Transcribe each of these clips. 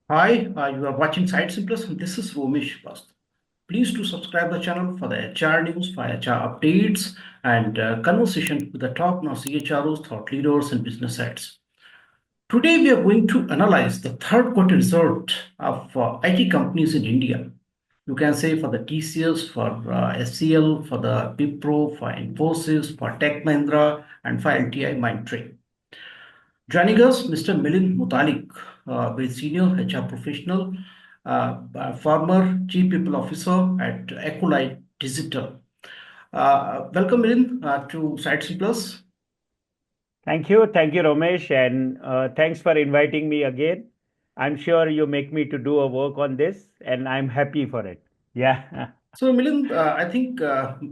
Hi, you are watching SightsIn Plus, and this is Romesh Bast. Please do subscribe the channel for the HR news, for HR updates, and conversation with the top-notch CHROs, thought leaders, and business heads. Today, we are going to analyze the third quarter result of IT companies in India. You can say for the TCS, for SCL, for the Wipro, for Infosys, for Tech Mahindra, and for LTIMindtree. Joining us, Mr. Milind Mutalik, a senior HR professional, former Chief People Officer at Accolite Digital. Welcome, Milind, to SightsIn Plus. Thank you, Romesh, and thanks for inviting me again. I'm sure you make me to do a work on this, and I'm happy for it. Yeah. So, Milind, I think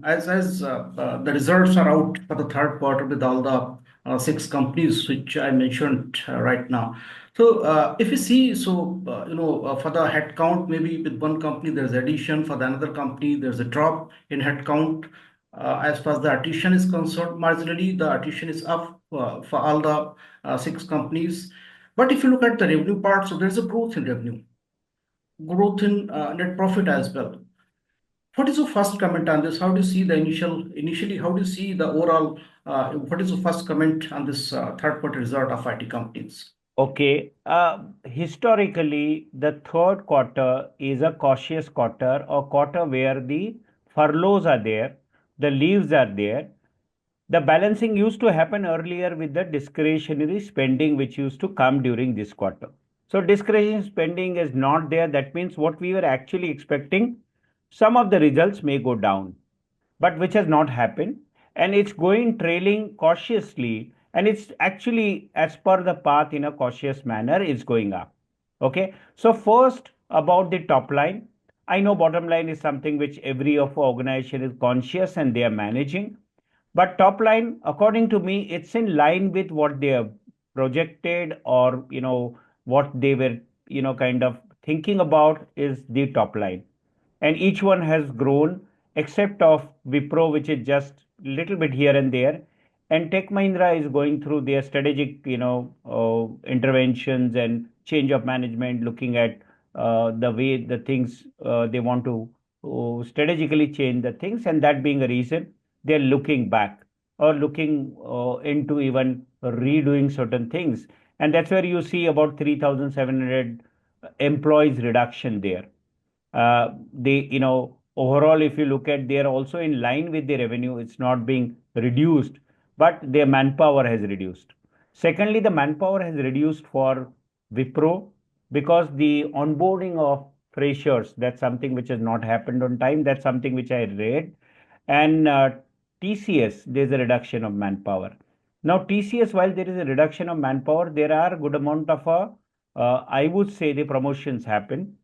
as the results are out for the third quarter with all the six companies which I mentioned right now. So, if you see, for the headcount, maybe with one company there's addition, for the another company there's a drop in headcount. As far as the attrition is concerned, marginally the attrition is up for all the six companies. But if you look at the revenue part, so there's a growth in revenue, growth in net profit as well. What is your first comment on this? How do you see the initially, how do you see the overall, what is your first comment on this third quarter result of IT companies? Okay. Historically, the third quarter is a cautious quarter, a quarter where the furloughs are there, the leaves are there. The balancing used to happen earlier with the discretionary spending, which used to come during this quarter. So discretionary spending is not there. That means what we were actually expecting, some of the results may go down, but which has not happened. And it's going trailing cautiously. And it's actually as per the path in a cautious manner, is going up. Okay. So first about the top line. I know bottom line is something which every of organization is conscious and they are managing. But top line, according to me, it's in line with what they have projected, or what they were kind of thinking about is the top line. And each one has grown except of Wipro, which is just little bit here and there. And Tech Mahindra is going through their strategic interventions and change of management, looking at the way the things they want to strategically change the things, and that being a reason they're looking back or looking into even redoing certain things. And that's where you see about 3,700 employees reduction there. Overall, if you look at, they're also in line with the revenue. It's not being reduced, but their manpower has reduced. Secondly, the manpower has reduced for Wipro because the onboarding of freshers, that's something which has not happened on time. That's something which I read. And TCS, there's a reduction of manpower. Now, TCS, while there is a reduction of manpower, there are a good amount of, I would say, the promotions happen.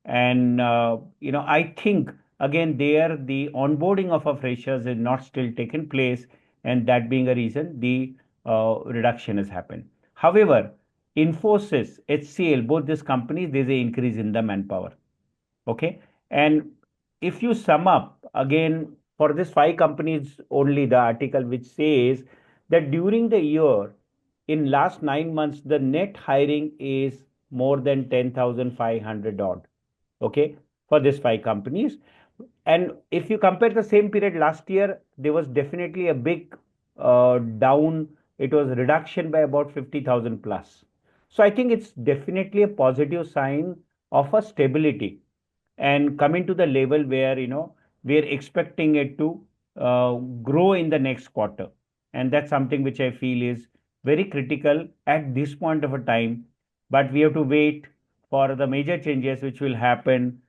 And I think again there the onboarding of a freshers is not still taken place, and that being a reason the reduction has happened. However, Infosys, HCL, both these companies, there's an increase in the manpower. Okay. And if you sum up again for these five companies, only the article which says that during the year, in last 9 months, the net hiring is more than 10,500 odd. Okay. For these five companies. And if you compare the same period last year, there was definitely a big down. It was reduction by about 50,000 plus. So I think it's definitely a positive sign of a stability and coming to the level where we're expecting it to grow in the next quarter. And that's something which I feel is very critical at this point of a time. But we have to wait for the major changes which will happen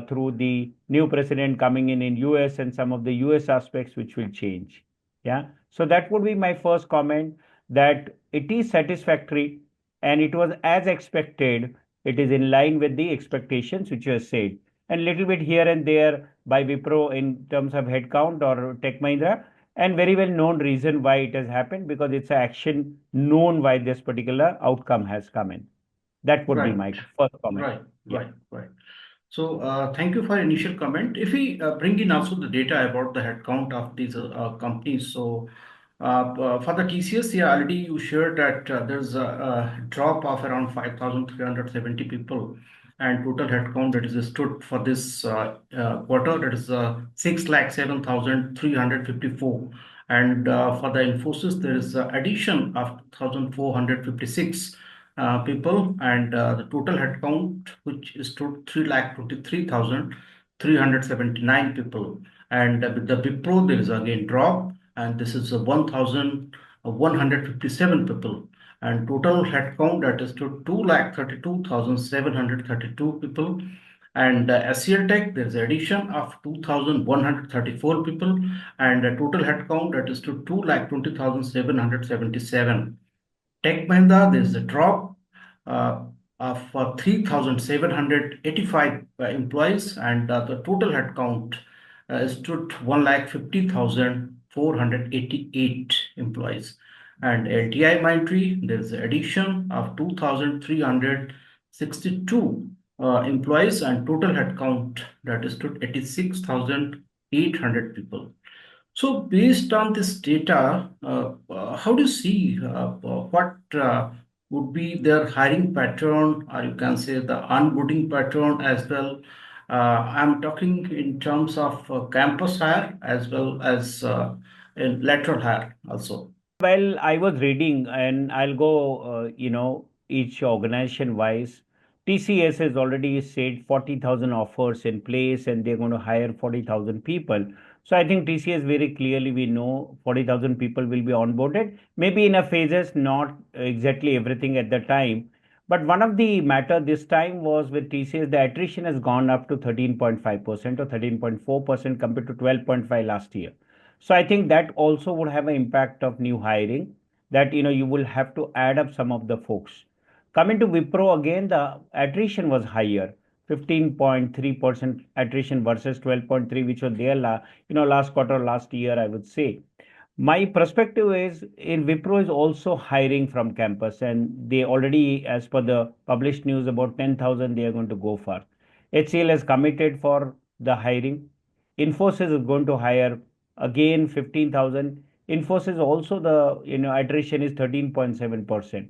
through the new president coming in US, and some of the US aspects which will change. Yeah. So that would be my first comment, that it is satisfactory and it was as expected. It is in line with the expectations which you have said, and little bit here and there by Wipro in terms of headcount or Tech Mahindra, and very well known reason why it has happened, because it's an action known why this particular outcome has come in. That would be Right, my first comment. right, Yeah. right. So thank you for initial comment. If we bring in also the data about the headcount of these companies, so For the TCS, yeah, already you shared that there's a drop of around 5,370 people, and total headcount that is stood for this quarter, that is 6,07,354. And for the Infosys, there is addition of 1,456 people, and the total headcount, which stood 3,23,379 people. And with the Wipro, there is again drop, and this is 1,157 people, and total headcount that is to 2,32,732 people. And HCLTech, there is addition of 2,134 people, and total headcount that is to 2,20,777. Tech Mahindra, there is a drop uh, of 3,785 employees, and the total headcount stood 1,50,488 employees. And LTIMindtree, there is an addition of 2,362 employees, and total headcount that stood 86,800 people. So based on this data, how do you see what would be their hiring pattern, or you can say the onboarding pattern as well? I'm talking in terms of campus hire as well as in lateral hire also. Well, I was reading, and I'll go, each organization wise. TCS has already said 40,000 offers in place, and they're going to hire 40,000 people. So I think TCS very clearly we know 40,000 people will be onboarded, maybe in a phases, not exactly everything at the time. But one of the matter this time was with TCS, the attrition has gone up to 13.5% or 13.4% compared to 12.5 last year. So I think that also would have an impact of new hiring, that you will have to add up some of the folks. Coming to Wipro again, the attrition was higher, 15.3% attrition versus 12.3, which was there last quarter last year, I would say. My perspective is in Wipro is also hiring from campus, and they already, as per the published news, about 10,000 they are going to go for. HCL has committed for the hiring. Infosys is going to hire again 15,000. Infosys also, the attrition is 13.7%.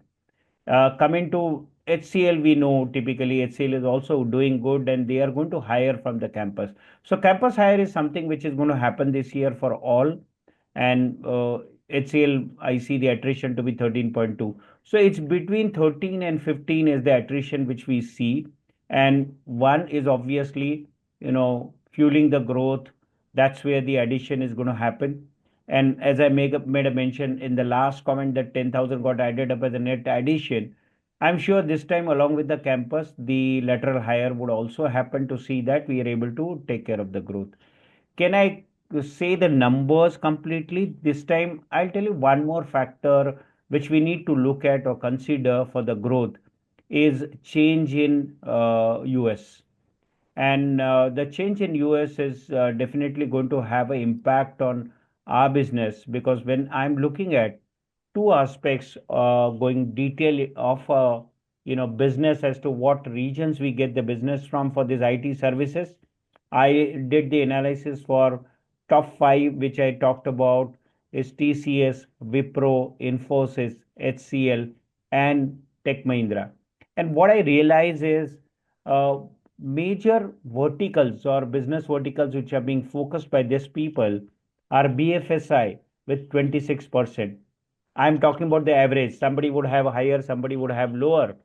Coming to HCL, we know typically HCL is also doing good, and they are going to hire from the campus. So campus hire is something which is going to happen this year for all. And HCL, I see the attrition to be 13.2. So it's between 13 and 15 is the attrition which we see. And one is obviously, fueling the growth. That's where the addition is going to happen. And as I made a mention in the last comment that 10,000 got added up as a net addition, I'm sure this time along with the campus, the lateral hire would also happen to see that we are able to take care of the growth. Can I say the numbers completely? This time, I'll tell you one more factor which we need to look at or consider for the growth is change in US. And the change in US is definitely going to have an impact on our business, because when I'm looking at two aspects, going detail of business as to what regions we get the business from for these IT services. I did the analysis for top five, which I talked about is TCS, Wipro, Infosys, HCL, and Tech Mahindra. And what I realize is uh, major verticals or business verticals which are being focused by these people are BFSI with 26%. I'm talking about the average. Somebody would have higher, somebody would have lower.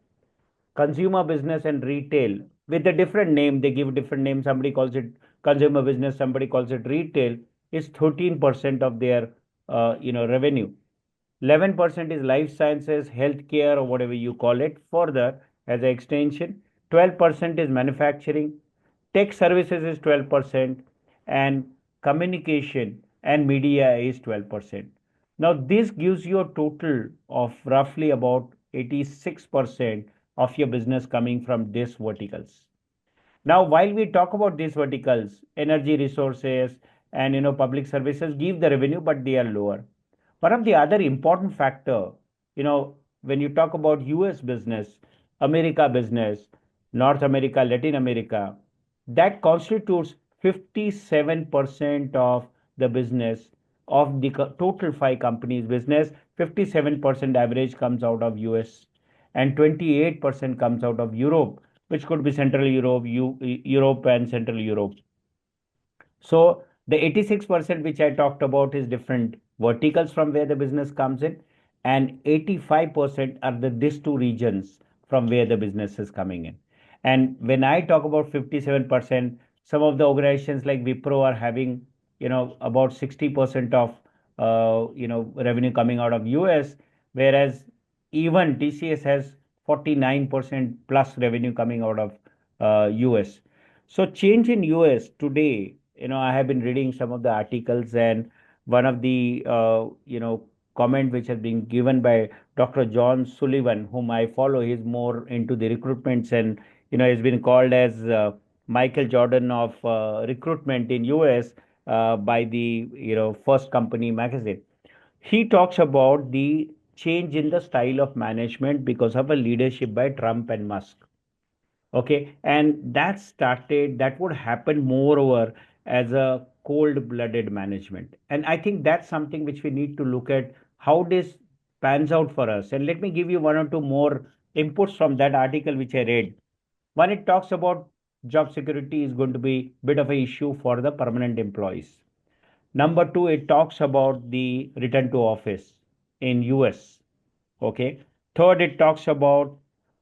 Consumer business and retail with a different name, they give different names. Somebody calls it consumer business, somebody calls it retail, is 13% of their revenue. 11% is life sciences, healthcare, or whatever you call it, further as an extension. 12% is manufacturing, tech services is 12%, and communication and media is 12%. Now, this gives you a total of roughly about 86% of your business coming from these verticals. Now, while we talk about these verticals, energy resources and public services give the revenue, but they are lower. One of the other important factor, when you talk about US business, America business, North America, Latin America, that constitutes 57% of the business of the total five companies business, 57% average comes out of US and 28% comes out of Europe, which could be Central Europe, Europe and Central Europe. So the 86% which I talked about is different verticals from where the business comes in, and 85% are these two regions from where the business is coming in. And when I talk about 57%, some of the organizations like Wipro are having, about 60% of, revenue coming out of US, whereas even TCS has 49% plus revenue coming out of US. So change in US today, I have been reading some of the articles, and one of the comment which has been given by Dr. John Sullivan, whom I follow. He's more into the recruitments, and he's been called as Michael Jordan of recruitment in US by the First Company magazine. He talks about the change in the style of management because of a leadership by Trump and Musk. Okay, and that would happen moreover as a cold-blooded management. And I think that's something which we need to look at how this pans out for us. And let me give you one or two more inputs from that article which I read. One, it talks about job security is going to be a bit of an issue for the permanent employees. Number two, it talks about the return to office in US. Okay. Third, it talks about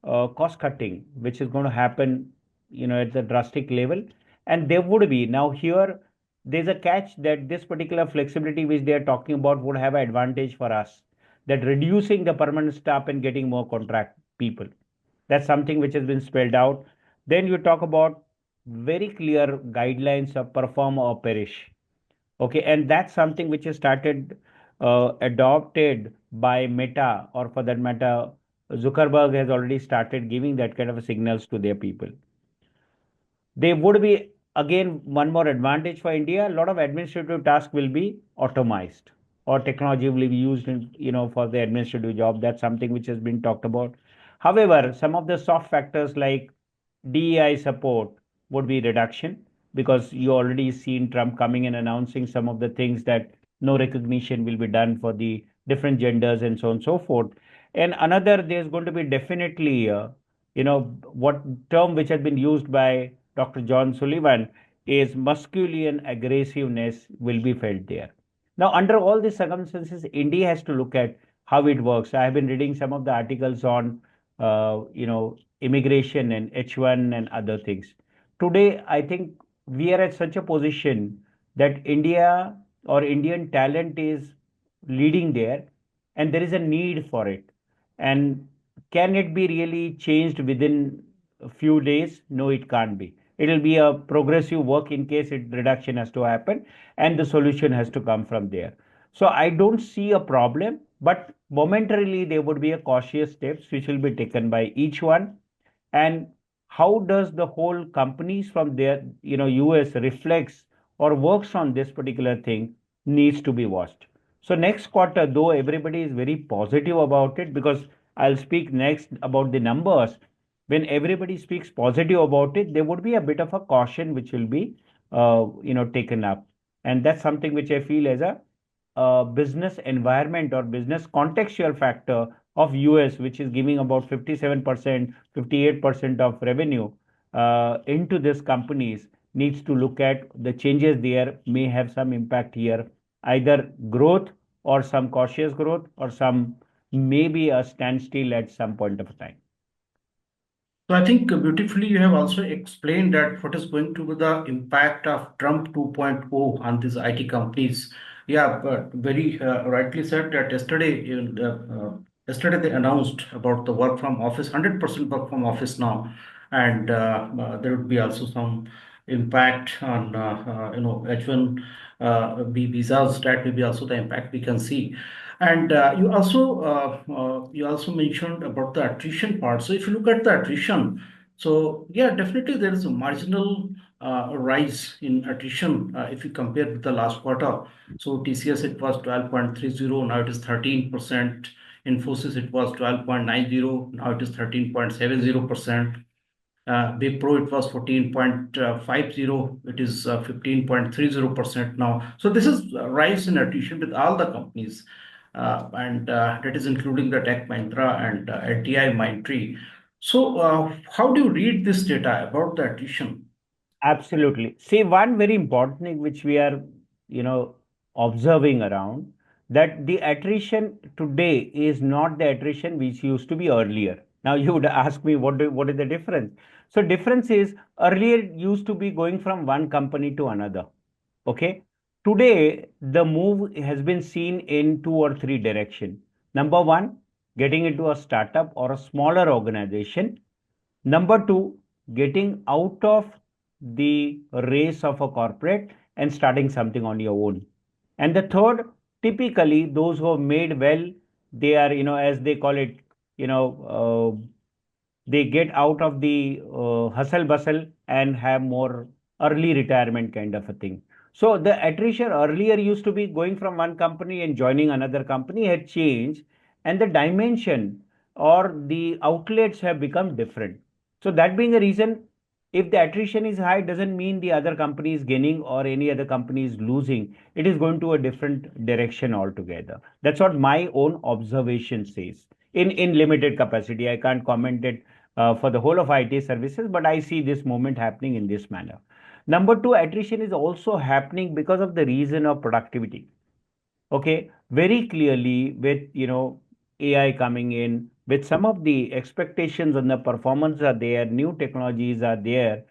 cost cutting, which is going to happen, at the drastic level. And there would be now here, there's a catch that this particular flexibility which they are talking about would have an advantage for us, that reducing the permanent staff and getting more contract people. That's something which has been spelled out. Then you talk about very clear guidelines of perform or perish. Okay, and that's something which is started adopted by Meta, or for that matter, Zuckerberg has already started giving that kind of signals to their people. There would be again one more advantage for India. A lot of administrative tasks will be automized, or technology will be used in, for the administrative job. That's something which has been talked about. However, some of the soft factors like DEI support would be reduction, because you already seen Trump coming and announcing some of the things that no recognition will be done for the different genders and so on and so forth. And another, there's going to be definitely, what term which has been used by Dr. John Sullivan is masculine aggressiveness will be felt there. Now, under all these circumstances, India has to look at how it works. I have been reading some of the articles on, immigration and H1 and other things. Today, I think we are at such a position that India or Indian talent is leading there, and there is a need for it. And can it be really changed within a few days? No, it can't be. It will be a progressive work in case reduction has to happen, and the solution has to come from there. So I don't see a problem, but momentarily there would be a cautious steps which will be taken by each one. And how does the whole companies from there, US reflects or works on this particular thing needs to be watched. So next quarter, though everybody is very positive about it, because I'll speak next about the numbers. When everybody speaks positive about it, there would be a bit of a caution which will be, taken up, and that's something which I feel as a business environment or business contextual factor of US, which is giving about 57%, 58% of revenue into these companies, needs to look at the changes there may have some impact here, either growth or some cautious growth or some maybe a standstill at some point of time. So I think beautifully you have also explained that what is going to be the impact of Trump 2.0 on these IT companies. Yeah, but very rightly said that yesterday they announced about the work from office, 100% work from office now, and there would be also some impact on H1 B visas. That will be also the impact we can see. And you also mentioned about the attrition part. So if you look at the attrition, so yeah, definitely there is a marginal rise in attrition if you compare with the last quarter. So TCS it was 12.30, now it is 13%. Infosys it was 12.90, now it is 13.70%. Wipro, it was 14.50. It is 15.30% now. So this is a rise in attrition with all the companies, and that is including the Tech Mahindra and LTIMindtree. So how do you read this data about the attrition? Absolutely. See, one very important thing which we are, you know, observing around, that the attrition today is not the attrition which used to be earlier. Now you would ask me what is the difference? So difference is earlier it used to be going from one company to another. Okay. Today the move has been seen in two or three direction. Number one, getting into a startup or a smaller organization. Number two, getting out of the race of a corporate and starting something on your own. And the third, typically those who have made well, they are, as they call it, you know, they get out of the hustle bustle and have more early retirement kind of a thing. So the attrition earlier used to be going from one company and joining another company had changed, and the dimension or the outlets have become different. So that being a reason, if the attrition is high, doesn't mean the other company is gaining or any other company is losing. It is going to a different direction altogether. That's what my own observation says. In limited capacity, I can't comment it for the whole of IT services, but I see this movement happening in this manner. Number two, attrition is also happening because of the reason of productivity. Okay, very clearly with AI coming in, with some of the expectations on the performance are there, new technologies are there.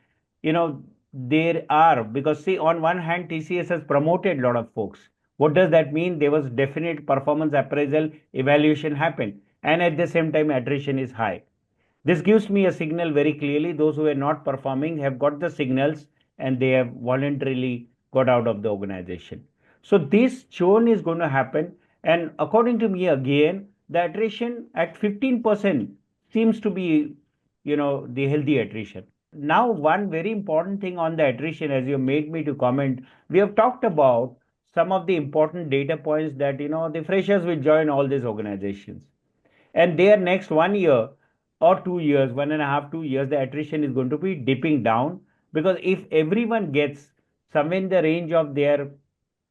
There are, because see, on one hand, TCS has promoted a lot of folks. What does that mean? There was definite performance appraisal evaluation happened, and at the same time, attrition is high. This gives me a signal very clearly. Those who are not performing have got the signals and they have voluntarily got out of the organization. So this churn is going to happen. And according to me, again, the attrition at 15% seems to be, the healthy attrition. Now, one very important thing on the attrition, as you made me to comment, we have talked about some of the important data points that, the freshers will join all these organizations, and their next 1 year or 2 years, 1.5, 2 years, the attrition is going to be dipping down, because if everyone gets somewhere in the range of their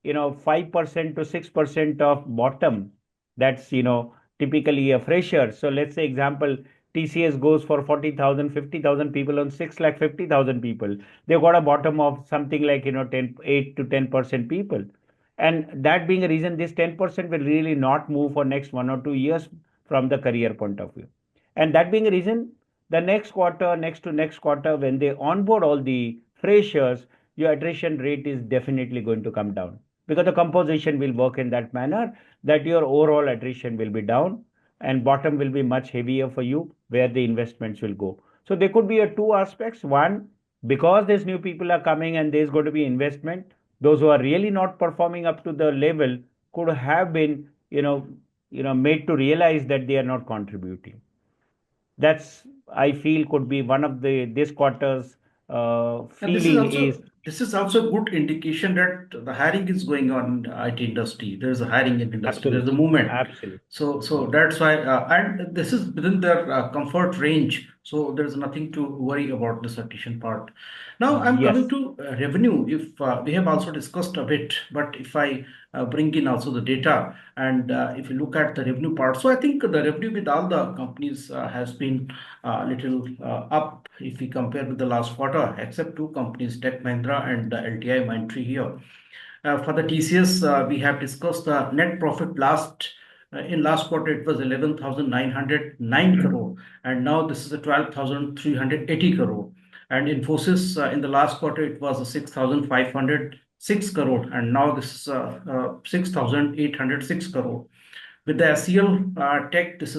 5% to 6% of bottom, that's typically a fresher. So let's say example, TCS goes for 40,000, 50,000 people on 6,50,000 people. They've got a bottom of something like 8 to 10% people. And that being a reason, this 10% will really not move for next 1 or 2 years from the career point of view. And that being a reason, the next quarter, next to next quarter, when they onboard all the freshers, your attrition rate is definitely going to come down, because the composition will work in that manner that your overall attrition will be down and bottom will be much heavier for you, where the investments will go. So there could be a two aspects. One, because these new people are coming and there's going to be investment, those who are really not performing up to the level could have been made to realize that they are not contributing. That's, I feel, could be one of the this quarter's And this is feeling is. also this is also a good indication that the hiring is going on in IT industry. There is a hiring in industry. There is a Absolutely. movement. Absolutely. So Yes. that's why, and this is within their comfort range. So there is nothing to worry about this attrition part. Now I'm coming Yes. to revenue. If we have also discussed a bit, but if I bring in also the data, and if you look at the revenue part, so I think the revenue with all the companies has been a little up if we compare with the last quarter, except two companies, Tech Mahindra and LTIMindtree here. For the TCS, we have discussed the net profit in last quarter it was 11,909 crore, and now this is a 12,380 crore. And Infosys in the last quarter it was a 6,506 crore, and now this is 6,806 crore. With the SCL Tech, this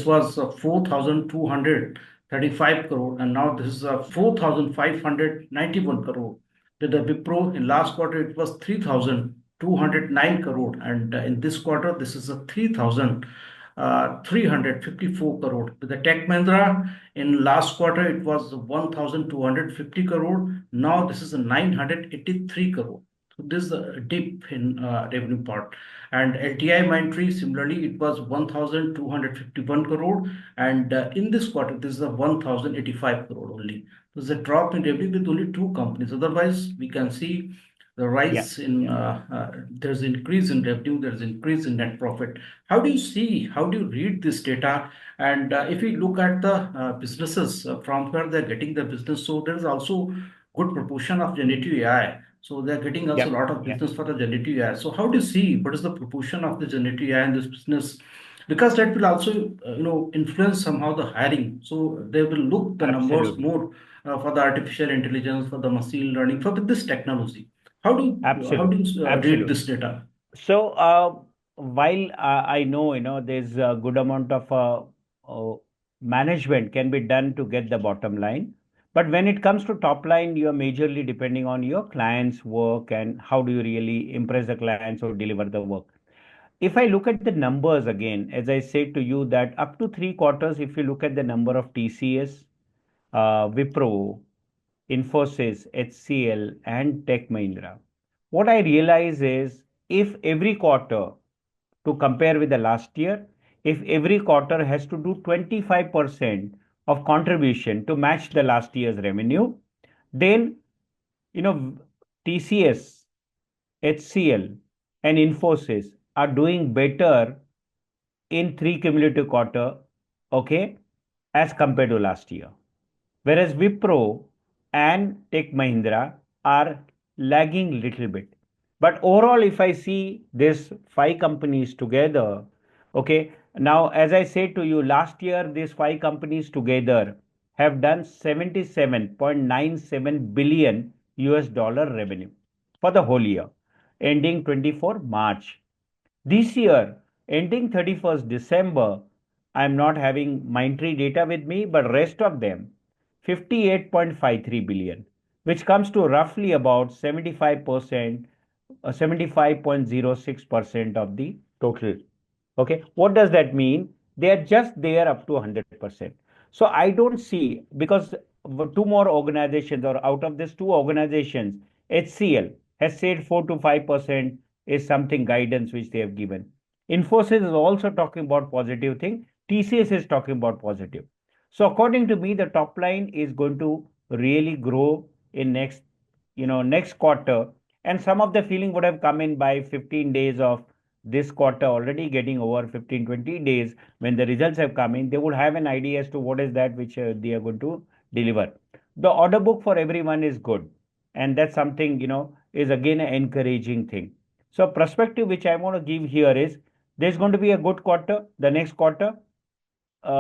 was 4,235 crore, and now this is 4,591 crore. With the Wipro in last quarter, it was 3,209 crore, and in this quarter, this is a 3,354 crore. With the Tech Mahindra in last quarter, it was 1,250 crore. Now this is a 983 crore. So this is a dip in revenue part. And LTIMindtree, similarly, it was 1,251 crore. And in this quarter, this is a 1,085 crore only. There's a drop in revenue with only two companies. Otherwise, we can see the Yeah. rise in, there's increase in revenue, there's increase in net profit. How do you see, how do you read this data? And if we look at the businesses from where they're getting the business, so there's also good proportion of generative AI. So they're getting also a Yeah. lot of Yeah. business for the generative AI. So how do you see what is the proportion of the generative AI in this business? Because that will also, influence somehow the hiring. So they will look the numbers Absolutely. more for the artificial intelligence, for the machine learning, for this technology. How do Absolutely. you read Absolutely. this data? So, while I know, there's a good amount of management can be done to get the bottom line, but when it comes to top line, you are majorly depending on your client's work and how do you really impress the clients or deliver the work. If I look at the numbers again, as I said to you, that up to 3 quarters, if you look at the number of TCS, Wipro, Infosys, HCL, and Tech Mahindra, what I realize is if every quarter to compare with the last year, if every quarter has to do 25% of contribution to match the last year's revenue, then you know TCS, HCL, and Infosys are doing better in 3 cumulative quarter, okay, as compared to last year. Whereas Wipro and Tech Mahindra are lagging little bit. But overall, if I see these 5 companies together, okay, now as I said to you, last year these 5 companies together have done 77.97 billion US dollar revenue for the whole year, ending 24 March. This year, ending 31st December, I'm not having Mindtree data with me, but rest of them, 58.53 billion, which comes to roughly about 75%, 75.06% of the total. Okay, what does that mean? They are just there up to 100%. So I don't see, because two more organizations, or out of these two organizations, HCL has said 4 to 5% is something guidance which they have given. Infosys is also talking about positive thing. TCS is talking about positive. So according to me, the top line is going to really grow in next quarter. And some of the feeling would have come in by 15 days of this quarter, already getting over 15, 20 days. When the results have come in, they would have an idea as to what is that which they are going to deliver. The order book for everyone is good. And that's something, is again an encouraging thing. So perspective which I want to give here is there's going to be a good quarter, the next quarter,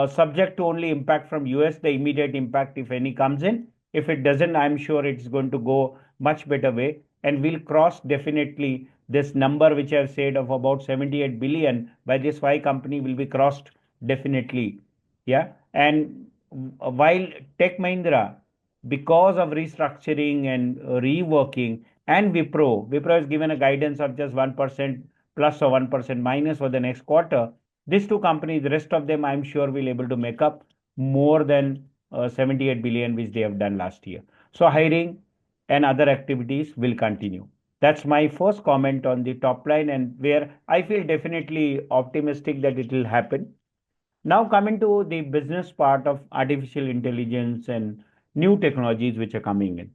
subject to only impact from US, the immediate impact, if any, comes in. If it doesn't, I'm sure it's going to go much better way, and we'll cross definitely this number which I've said of about 78 billion by this 5 company will be crossed definitely. Yeah, and while Tech Mahindra, because of restructuring and reworking, and Wipro has given a guidance of just 1% plus or 1% minus for the next quarter. These two companies, the rest of them, I'm sure will able to make up more than 78 billion, which they have done last year. So hiring and other activities will continue. That's my first comment on the top line, and where I feel definitely optimistic that it will happen. Now coming to the business part of artificial intelligence and new technologies which are coming in.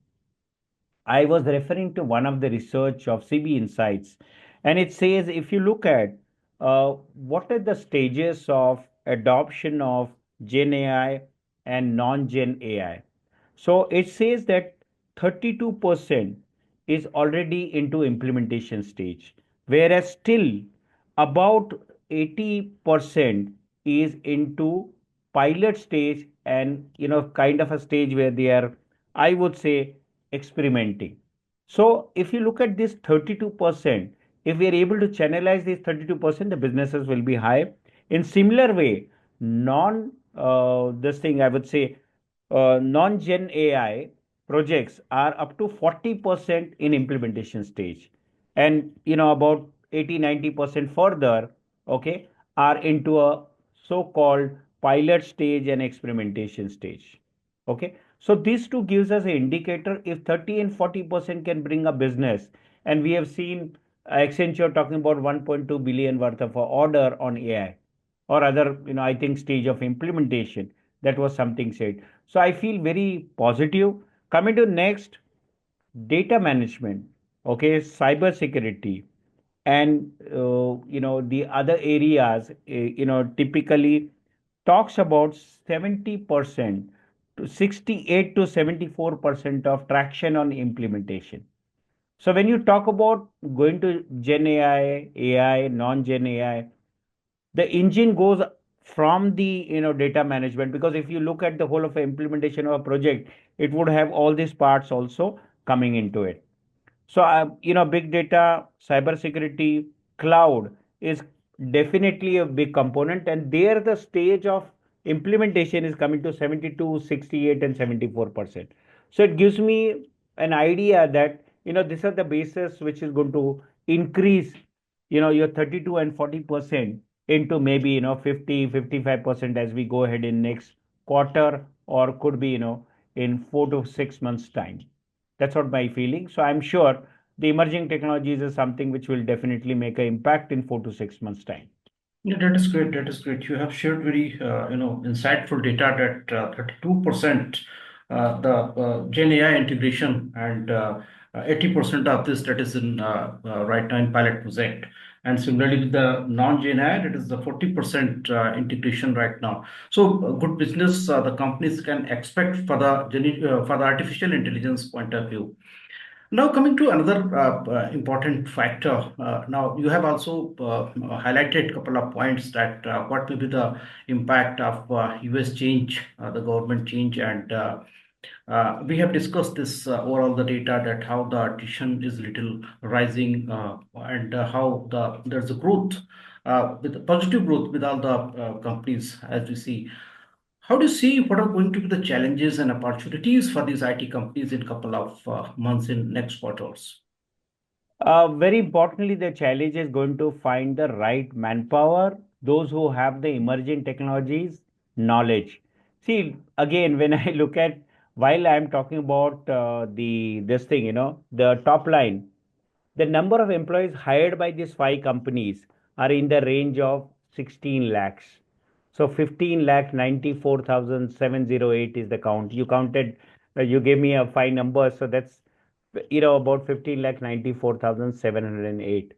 I was referring to one of the research of CB Insights, and it says if you look at what are the stages of adoption of Gen AI and non-Gen AI. So it says that 32% is already into implementation stage, whereas still about 80% is into pilot stage, and kind of a stage where they are, I would say, experimenting. So if you look at this 32%, if we are able to channelize this 32%, the businesses will be high. In similar way, non this thing I would say non-gen AI projects are up to 40% in implementation stage, and about 80-90% further, okay, are into a so-called pilot stage and experimentation stage. Okay, so these two gives us an indicator. If 30 and 40% can bring a business, And we have seen Accenture talking about 1.2 billion worth of order on AI or other, I think stage of implementation. That was something said. So I feel very positive. Coming to next, data management, okay, cyber security, and the other areas, typically talks about 70% to 68 to 74% of traction on implementation. So when you talk about going to Gen AI, non-Gen AI, the engine goes from the data management, because if you look at the whole of the implementation of a project, it would have all these parts also coming into it. So, big data, cybersecurity, cloud is definitely a big component, and there the stage of implementation is coming to 72, 68, and 74%. So, it gives me an idea that, these are the bases which is going to increase, your 32 and 40% into maybe, 50, 55% as we go ahead in next quarter, or could be, in 4 to 6 months' time. That's what my feeling. So I'm sure the emerging technologies is something which will definitely make an impact in 4 to 6 months' time. Yeah, that is great. That is great. You have shared very, insightful data that 32% the Gen AI integration and 80% of this that is in right now in pilot project. And similarly with the non-Gen AI, that is the 40% integration right now. So good business the companies can expect for the for the artificial intelligence point of view. Now, coming to another important factor, now you have also highlighted a couple of points that what will be the impact of US change, the government change, and we have discussed this overall the data that how the attrition is little rising and how there's a growth with positive growth with all the companies as we see. How do you see what are going to be the challenges and opportunities for these IT companies in couple of months in next quarters? Very importantly, the challenge is going to find the right manpower, those who have the emerging technologies knowledge. See, again, when I look at, while I'm talking about the this thing, the top line, the number of employees hired by these five companies are in the range of 16 lakhs. So 15 lakh 94,708 is the count. You counted, you gave me a five numbers, so that's about 15 lakh 94,708.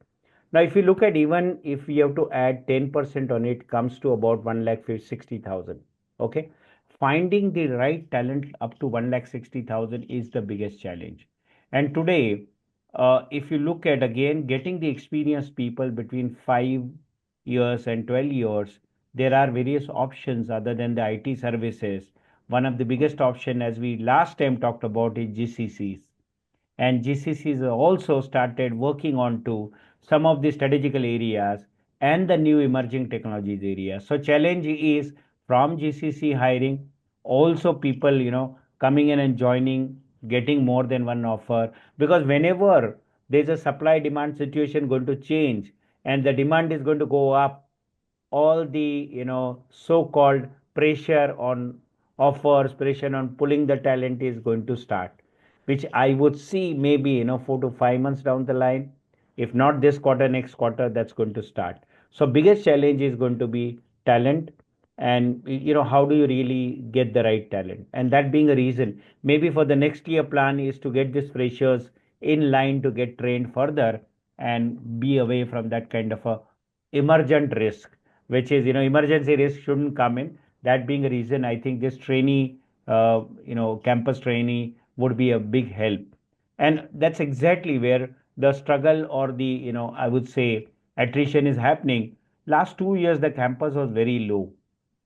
Now, if you look at, even if you have to add 10% on it, comes to about 1 lakh 60,000. Okay. Finding the right talent up to 1 lakh 60,000 is the biggest challenge. And today, if you look at, again, getting the experienced people between 5 years and 12 years, there are various options other than the IT services. One of the biggest option, as we last time talked about, is GCCs, and GCCs also started working on to some of the strategical areas and the new emerging technologies areas. So challenge is from GCC hiring, also people coming in and joining, getting more than one offer, because whenever there's a supply demand situation going to change and the demand is going to go up, all the so-called pressure on offers, pressure on pulling the talent is going to start, which I would see maybe 4 to 5 months down the line. If not this quarter, next quarter, that's going to start. So biggest challenge is going to be talent, and how do you really get the right talent? And that being a reason, maybe for the next year plan is to get these freshers in line to get trained further and be away from that kind of a emergent risk, which is emergency risk shouldn't come in. That being a reason, I think this trainee, campus trainee would be a big help. And that's exactly where the struggle, or the I would say attrition is happening. Last 2 years the campus was very low,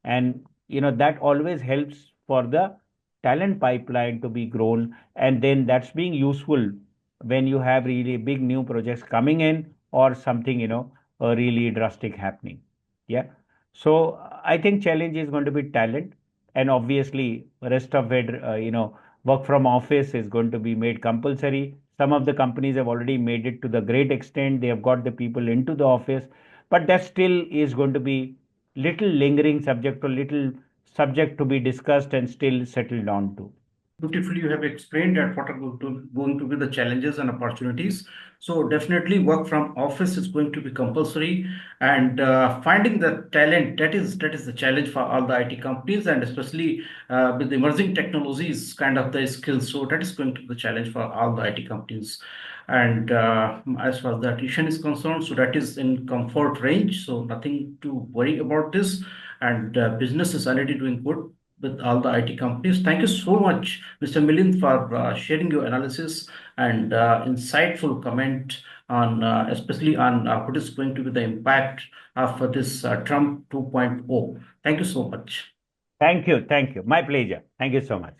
and that always helps for the talent pipeline to be grown, and then that's being useful when you have really big new projects coming in, or something really drastic happening. Yeah. So I think challenge is going to be talent, and obviously rest of it, work from office is going to be made compulsory. Some of the companies have already made it to the great extent, they have got the people into the office, but that still is going to be little lingering subject, or little subject to be discussed and still settled down to. beautifully you have explained that what are going to be the challenges and opportunities. So definitely work from office is going to be compulsory, and finding the talent, that is the challenge for all the IT companies, and especially with emerging technologies, kind of the skills. So that is going to be the challenge for all the IT companies. And as far as the attrition is concerned, so that is in comfort range, so nothing to worry about this. And business is already doing good with all the IT companies. Thank you so much, Mr. Milind, for sharing your analysis and insightful comment on, especially on what is going to be the impact of this Trump 2.0. Thank you so much. Thank you. Thank you. My pleasure. Thank you so much.